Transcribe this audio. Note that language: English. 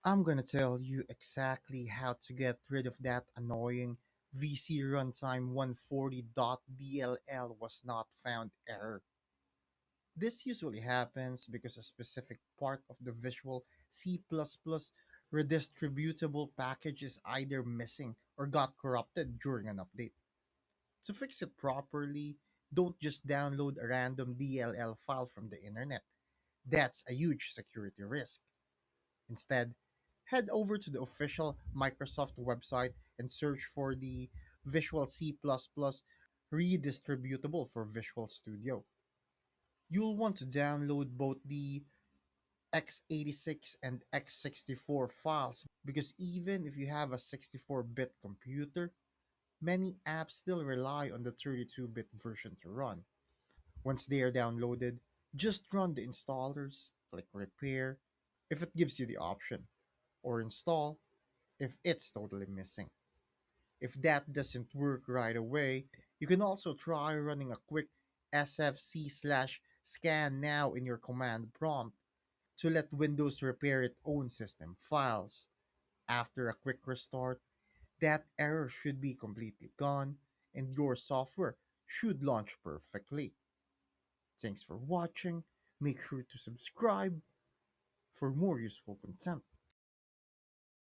I'm gonna tell you exactly how to get rid of that annoying VCRUNTIME140.dll was not found error. This usually happens because a specific part of the Visual C++ redistributable package is either missing or got corrupted during an update. To fix it properly, don't just download a random DLL file from the internet. That's a huge security risk. Instead, head over to the official Microsoft website and search for the Visual C++ Redistributable for Visual Studio. You'll want to download both the x86 and x64 files because even if you have a 64-bit computer, many apps still rely on the 32-bit version to run. Once they are downloaded, just run the installers, click repair if it gives you the option, or install if it's totally missing. If that doesn't work right away, you can also try running a quick sfc slash scan now in your command prompt to let Windows repair its own system files. After a quick restart, that error should be completely gone and your software should launch perfectly. Thanks for watching. Make sure to subscribe for more useful content.